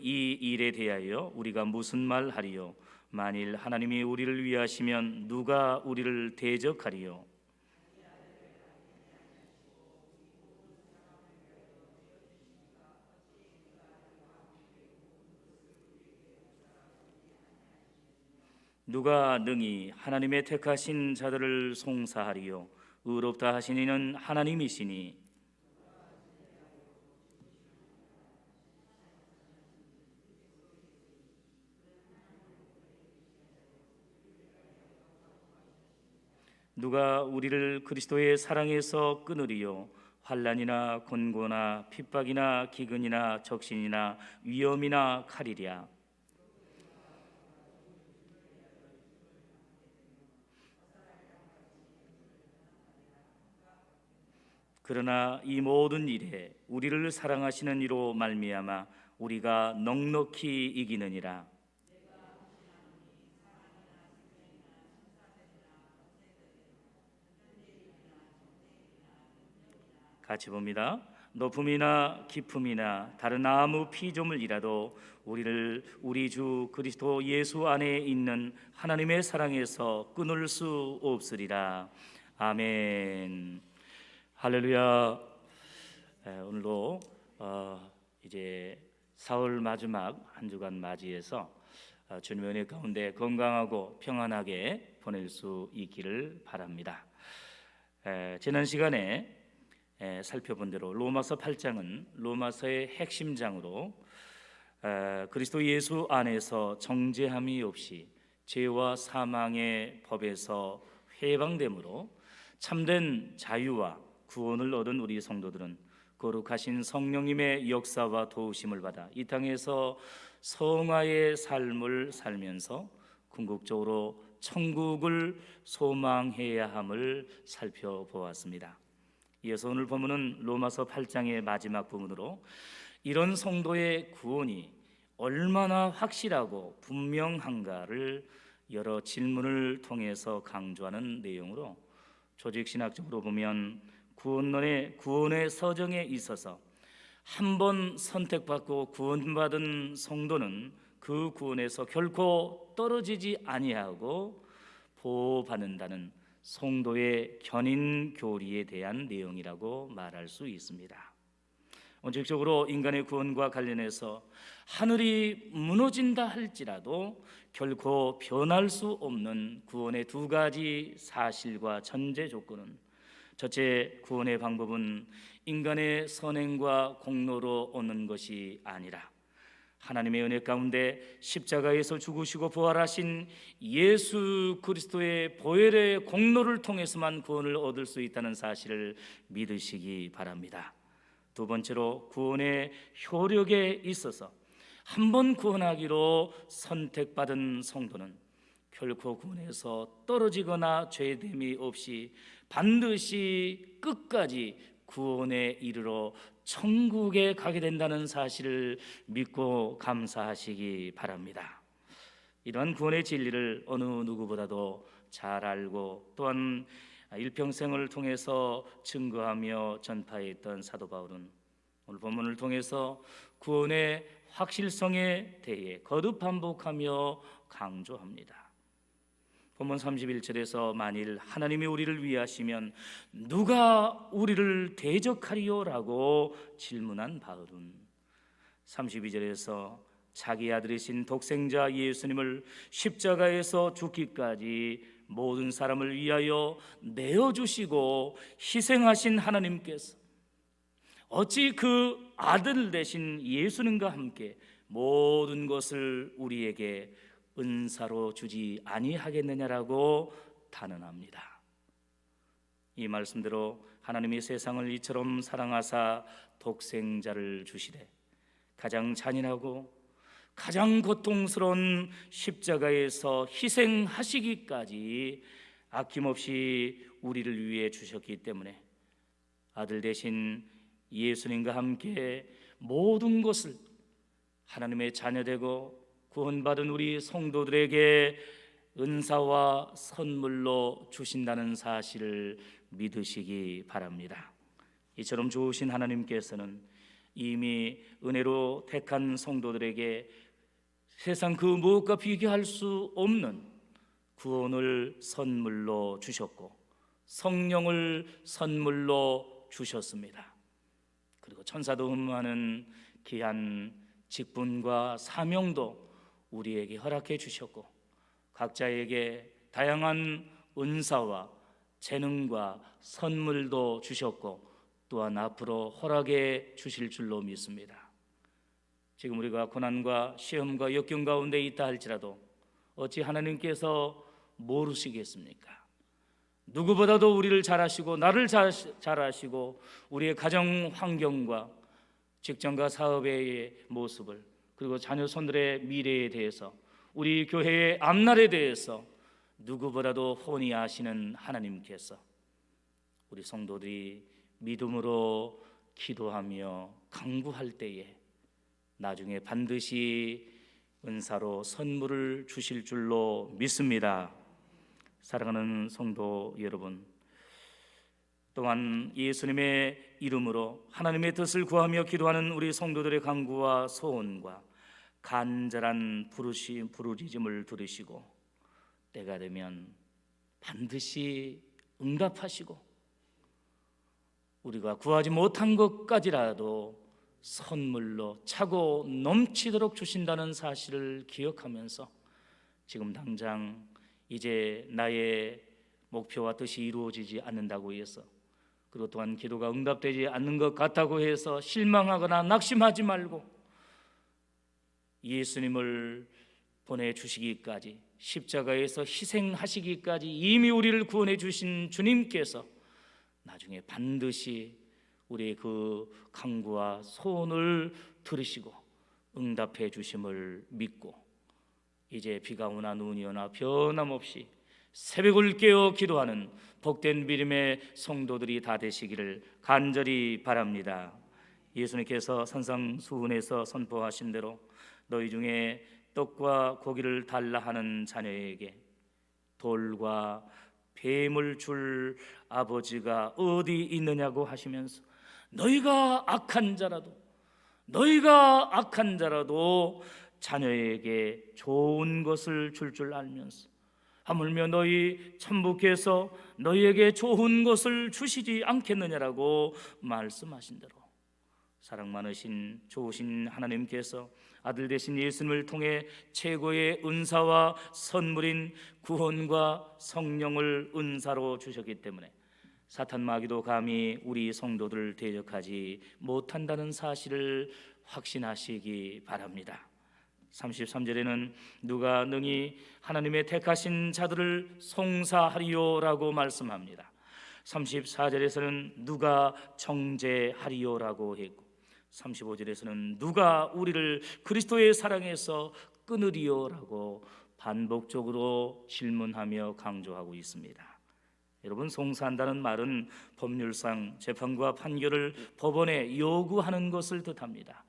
이 일에 대하여 우리가 무슨 말하리요? 만일 하나님이 우리를 위하시면 누가 우리를 대적하리요? 누가 능히 하나님의 택하신 자들을 송사하리요? 의롭다 하신 이는 하나님이시니 누가 우리를 그리스도의 사랑에서 끊으리요? 환난이나 곤고나 핍박이나 기근이나 적신이나 위험이나 칼이랴. 그러나 이 모든 일에 우리를 사랑하시는 이로 말미암아 우리가 넉넉히 이기느니라. 같이 봅니다. 높음이나 깊음이나 다른 아무 피조물이라도 우리를 우리 주 그리스도 예수 안에 있는 하나님의 사랑에서 끊을 수 없으리라. 아멘. 할렐루야. 오늘도 이제 사월 마지막 한 주간 맞이해서 주님의 은혜 가운데 건강하고 평안하게 보낼 수 있기를 바랍니다. 지난 시간에 살펴본 대로 로마서 8장은 로마서의 핵심장으로 그리스도 예수 안에서 정죄함이 없이 죄와 사망의 법에서 해방됨으로 참된 자유와 구원을 얻은 우리 성도들은 거룩하신 성령님의 역사와 도우심을 받아 이 땅에서 성화의 삶을 살면서 궁극적으로 천국을 소망해야 함을 살펴보았습니다. 이어서 오늘 본문은 로마서 8장의 마지막 부분으로 이런 성도의 구원이 얼마나 확실하고 분명한가를 여러 질문을 통해서 강조하는 내용으로 조직신학적으로 보면 구원의 서정에 있어서 한 번 선택받고 구원받은 성도는 그 구원에서 결코 떨어지지 아니하고 보호받는다는 성도의 견인 교리에 대한 내용이라고 말할 수 있습니다. 원칙적으로 인간의 구원과 관련해서 하늘이 무너진다 할지라도 결코 변할 수 없는 구원의 두 가지 사실과 전제 조건은, 첫째, 구원의 방법은 인간의 선행과 공로로 얻는 것이 아니라 하나님의 은혜 가운데 십자가에서 죽으시고 부활하신 예수 그리스도의 보혈의 공로를 통해서만 구원을 얻을 수 있다는 사실을 믿으시기 바랍니다. 두 번째로, 구원의 효력에 있어서 한 번 구원하기로 선택받은 성도는 결코 구원에서 떨어지거나 죄됨이 없이 반드시 끝까지 구원에 이르러 천국에 가게 된다는 사실을 믿고 감사하시기 바랍니다. 이러한 구원의 진리를 어느 누구보다도 잘 알고 또한 일평생을 통해서 증거하며 전파했던 사도 바울은 오늘 본문을 통해서 구원의 확실성에 대해 거듭 반복하며 강조합니다. 본문 31절에서 만일 하나님이 우리를 위하시면 누가 우리를 대적하리요? 라고 질문한 바울은 32절에서 자기 아들이신 독생자 예수님을 십자가에서 죽기까지 모든 사람을 위하여 내어주시고 희생하신 하나님께서 어찌 그 아들 되신 예수님과 함께 모든 것을 우리에게 은사로 주지 아니하겠느냐라고 단언합니다. 이 말씀대로 하나님이 세상을 이처럼 사랑하사 독생자를 주시되 가장 잔인하고 가장 고통스러운 십자가에서 희생하시기까지 아낌없이 우리를 위해 주셨기 때문에 아들 대신 예수님과 함께 모든 것을 하나님의 자녀되고 구원받은 우리 성도들에게 은사와 선물로 주신다는 사실을 믿으시기 바랍니다. 이처럼 좋으신 하나님께서는 이미 은혜로 택한 성도들에게 세상 그 무엇과 비교할 수 없는 구원을 선물로 주셨고 성령을 선물로 주셨습니다. 그리고 천사도 흠모하는 귀한 직분과 사명도 우리에게 허락해 주셨고 각자에게 다양한 은사와 재능과 선물도 주셨고 또한 앞으로 허락해 주실 줄로 믿습니다. 지금 우리가 고난과 시험과 역경 가운데 있다 할지라도 어찌 하나님께서 모르시겠습니까? 누구보다도 우리를 잘 아시고 나를 잘 아시고 우리의 가정 환경과 직장과 사업의 모습을 그리고 자녀 손들의 미래에 대해서 우리 교회의 앞날에 대해서 누구보다도 훤히 아시는 하나님께서 우리 성도들이 믿음으로 기도하며 간구할 때에 나중에 반드시 은사로 선물을 주실 줄로 믿습니다. 사랑하는 성도 여러분, 또한 예수님의 이름으로 하나님의 뜻을 구하며 기도하는 우리 성도들의 간구와 소원과 간절한 부르짖음을 들으시고 때가 되면 반드시 응답하시고 우리가 구하지 못한 것까지라도 선물로 차고 넘치도록 주신다는 사실을 기억하면서 지금 당장 이제 나의 목표와 뜻이 이루어지지 않는다고 해서 그리고 또한 기도가 응답되지 않는 것 같다고 해서 실망하거나 낙심하지 말고 예수님을 보내주시기까지 십자가에서 희생하시기까지 이미 우리를 구원해 주신 주님께서 나중에 반드시 우리의 그 간구와 소원을 들으시고 응답해 주심을 믿고 이제 비가 오나 눈이 오나 변함없이 새벽을 깨어 기도하는 복된 믿음의 성도들이 다 되시기를 간절히 바랍니다. 예수님께서 산상수훈에서 선포하신 대로 너희 중에 떡과 고기를 달라 하는 자녀에게 돌과 뱀을 줄 아버지가 어디 있느냐고 하시면서 너희가 악한 자라도 자녀에게 좋은 것을 줄 알면서 하물며 너희 천부께서 너희에게 좋은 것을 주시지 않겠느냐라고 말씀하신 대로 사랑 많으신 좋으신 하나님께서 아들 되신 예수님을 통해 최고의 은사와 선물인 구원과 성령을 은사로 주셨기 때문에 사탄 마귀도 감히 우리 성도들을 대적하지 못한다는 사실을 확신하시기 바랍니다. 33절에는 누가 능히 하나님의 택하신 자들을 송사하리요라고 말씀합니다. 34절에서는 누가 정죄하리요라고 했고 35절에서는 누가 우리를 그리스도의 사랑에서 끊으리요라고 반복적으로 질문하며 강조하고 있습니다. 여러분, 송사한다는 말은 법률상 재판과 판결을 법원에 요구하는 것을 뜻합니다.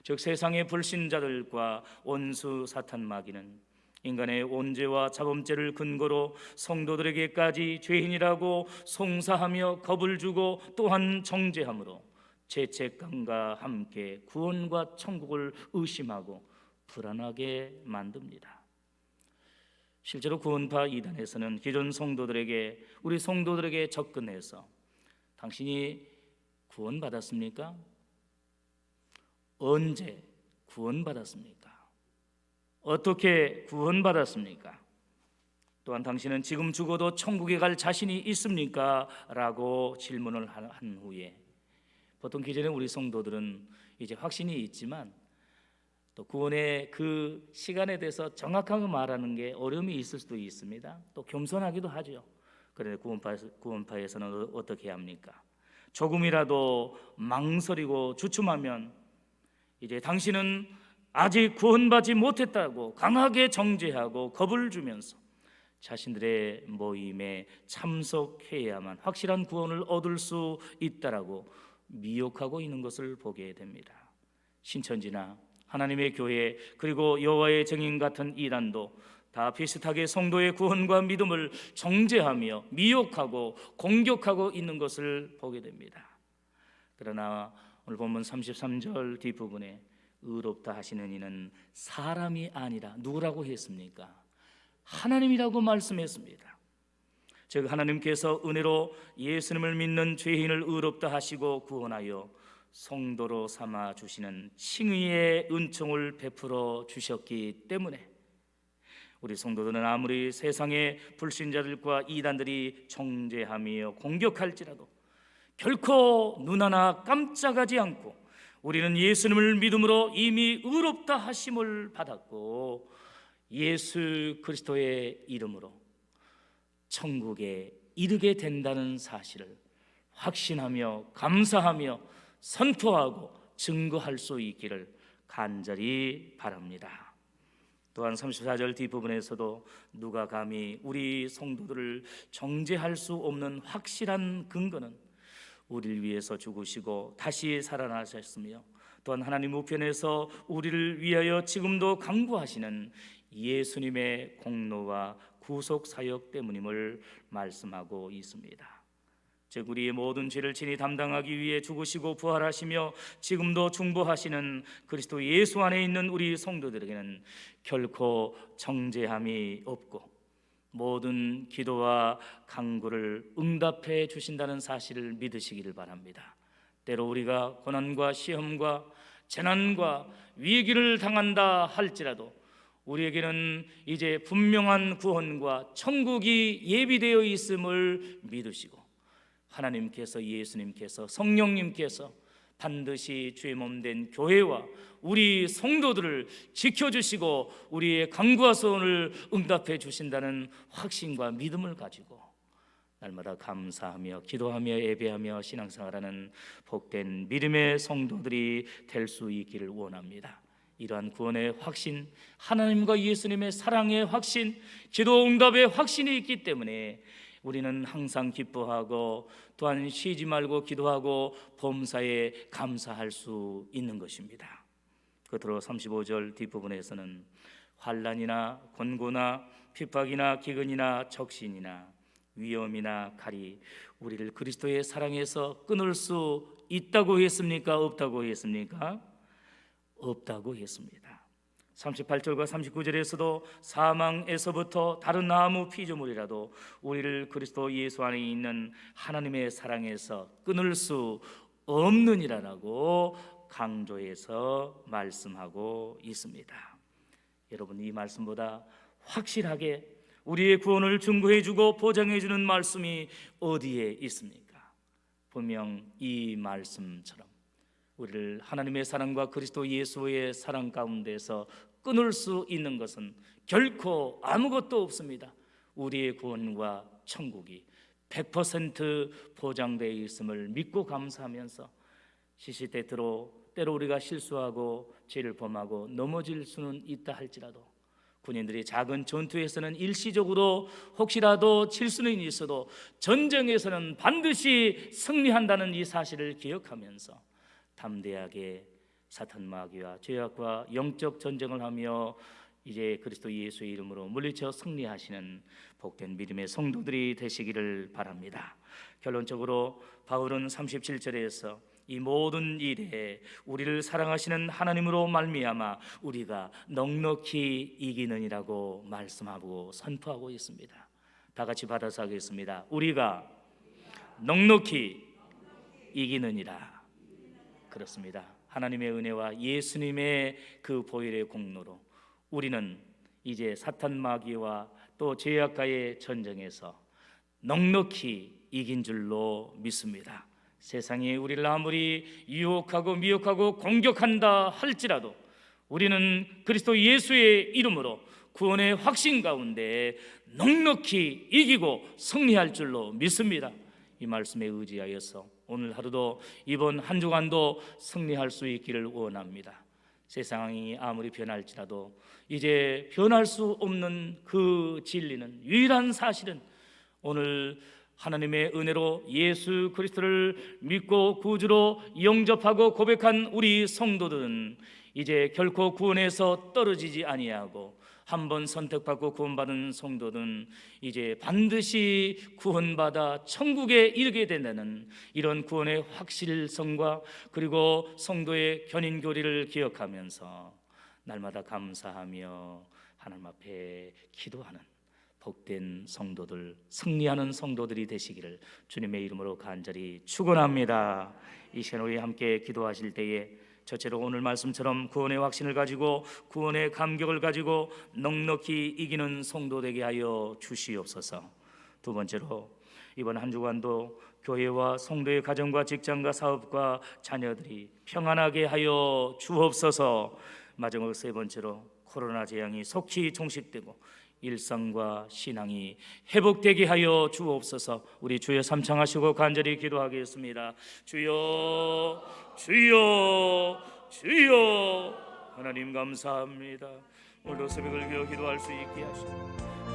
즉 세상의 불신자들과 원수 사탄 마귀는 인간의 원죄와 자범죄를 근거로 성도들에게까지 죄인이라고 송사하며 겁을 주고 또한 정죄함으로 죄책감과 함께 구원과 천국을 의심하고 불안하게 만듭니다. 실제로 구원파 이단에서는 기존 성도들에게 우리 성도들에게 접근해서 당신이 구원받았습니까? 언제 구원받았습니까? 어떻게 구원받았습니까? 또한 당신은 지금 죽어도 천국에 갈 자신이 있습니까? 라고 질문을 한 후에 보통 기존의 우리 성도들은 이제 확신이 있지만 또 구원의 그 시간에 대해서 정확하게 말하는 게 어려움이 있을 수도 있습니다. 또 겸손하기도 하죠. 그런데 구원파에서는 어떻게 합니까? 조금이라도 망설이고 주춤하면 이제 당신은 아직 구원받지 못했다고 강하게 정죄하고 겁을 주면서 자신들의 모임에 참석해야만 확실한 구원을 얻을 수 있다라고 미혹하고 있는 것을 보게 됩니다. 신천지나 하나님의 교회 그리고 여호와의 증인 같은 이단도 다 비슷하게 성도의 구원과 믿음을 정죄하며 미혹하고 공격하고 있는 것을 보게 됩니다. 그러나 오늘 본문 33절 뒷부분에 의롭다 하시는 이는 사람이 아니라 누구라고 했습니까? 하나님이라고 말씀했습니다. 즉 하나님께서 은혜로 예수님을 믿는 죄인을 의롭다 하시고 구원하여 성도로 삼아 주시는 칭의의 은총을 베풀어 주셨기 때문에 우리 성도들은 아무리 세상의 불신자들과 이단들이 정죄하며 공격할지라도 결코 눈 하나 깜짝하지 않고 우리는 예수님을 믿음으로 이미 의롭다 하심을 받았고 예수 그리스도의 이름으로 천국에 이르게 된다는 사실을 확신하며 감사하며 선포하고 증거할 수 있기를 간절히 바랍니다. 또한 34절 뒷부분에서도 누가 감히 우리 성도들을 정죄할 수 없는 확실한 근거는 우리를 위해서 죽으시고 다시 살아나셨으며 또한 하나님 우편에서 우리를 위하여 지금도 강구하시는 예수님의 공로와 구속 사역 때문임을 말씀하고 있습니다. 즉 우리의 모든 죄를 친히 담당하기 위해 죽으시고 부활하시며 지금도 중보하시는 그리스도 예수 안에 있는 우리 성도들에게는 결코 정죄함이 없고 모든 기도와 간구를 응답해 주신다는 사실을 믿으시기를 바랍니다. 때로 우리가 고난과 시험과 재난과 위기를 당한다 할지라도 우리에게는 이제 분명한 구원과 천국이 예비되어 있음을 믿으시고 하나님께서 예수님께서 성령님께서 반드시 주의 몸된 교회와 우리 성도들을 지켜주시고 우리의 간구와 소원을 응답해 주신다는 확신과 믿음을 가지고 날마다 감사하며 기도하며 예배하며 신앙생활하는 복된 믿음의 성도들이 될 수 있기를 원합니다. 이러한 구원의 확신, 하나님과 예수님의 사랑의 확신, 기도 응답의 확신이 있기 때문에 우리는 항상 기뻐하고 또한 쉬지 말고 기도하고 범사에 감사할 수 있는 것입니다. 끝으로 35절 뒷부분에서는 환난이나 권고나 핍박이나 기근이나 적신이나 위험이나 칼이 우리를 그리스도의 사랑에서 끊을 수 있다고 했습니까? 없다고 했습니까? 없다고 했습니다. 38절과 39절에서도 사망에서부터 다른 아무 피조물이라도 우리를 그리스도 예수 안에 있는 하나님의 사랑에서 끊을 수 없느니라라고 강조해서 말씀하고 있습니다. 여러분, 이 말씀보다 확실하게 우리의 구원을 증거해주고 보장해주는 말씀이 어디에 있습니까? 분명 이 말씀처럼 우리를 하나님의 사랑과 그리스도 예수의 사랑 가운데서 끊을 수 있는 것은 결코 아무것도 없습니다. 우리의 구원과 천국이 100% 보장되어 있음을 믿고 감사하면서 시시때때로 때로 우리가 실수하고 죄를 범하고 넘어질 수는 있다 할지라도 군인들이 작은 전투에서는 일시적으로 혹시라도 질 수는 있어도 전쟁에서는 반드시 승리한다는 이 사실을 기억하면서 담대하게 사탄 마귀와 죄악과 영적 전쟁을 하며 이제 그리스도 예수의 이름으로 물리쳐 승리하시는 복된 믿음의 성도들이 되시기를 바랍니다. 결론적으로 바울은 37절에서 이 모든 일에 우리를 사랑하시는 하나님으로 말미암아 우리가 넉넉히 이기느니라고 말씀하고 선포하고 있습니다. 다 같이 받아서 하겠습니다. 우리가 넉넉히 이기느니라. 그렇습니다. 하나님의 은혜와 예수님의 그 보혈의 공로로 우리는 이제 사탄 마귀와 또 죄악과의 전쟁에서 넉넉히 이긴 줄로 믿습니다. 세상이 우리를 아무리 유혹하고 미혹하고 공격한다 할지라도 우리는 그리스도 예수의 이름으로 구원의 확신 가운데 넉넉히 이기고 승리할 줄로 믿습니다. 이 말씀에 의지하여서 오늘 하루도 이번 한 주간도 승리할 수 있기를 원합니다. 세상이 아무리 변할지라도 이제 변할 수 없는 그 진리는, 유일한 사실은 오늘 하나님의 은혜로 예수 그리스도를 믿고 구주로 영접하고 고백한 우리 성도들은 이제 결코 구원에서 떨어지지 아니하고 한번 선택받고 구원받은 성도는 이제 반드시 구원받아 천국에 이르게 된다는 이런 구원의 확실성과 그리고 성도의 견인교리를 기억하면서 날마다 감사하며 하나님 앞에 기도하는 복된 성도들, 승리하는 성도들이 되시기를 주님의 이름으로 간절히 축원합니다. 이 시간 우리 함께 기도하실 때에 첫째로 오늘 말씀처럼 구원의 확신을 가지고 구원의 감격을 가지고 넉넉히 이기는 성도 되게 하여 주시옵소서. 두 번째로 이번 한 주간도 교회와 성도의 가정과 직장과 사업과 자녀들이 평안하게 하여 주옵소서. 마지막 세 번째로 코로나 재앙이 속히 종식되고 일상과 신앙이 회복되게 하여 주옵소서. 우리 주여 삼창하시고 간절히 기도하겠습니다. 주여 주여 주여. 하나님 감사합니다. 오늘도 새벽을 기어 기도할 수 있게 하시고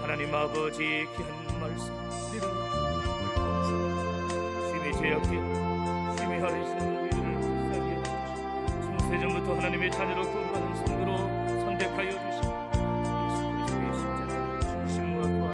하나님 아버지 귀한 말씀 우리를 심히 죄악되고 심히 하리신 우리를 불쌍히 여기시고 창세전부터 하나님의 자녀로 구원받은 성도로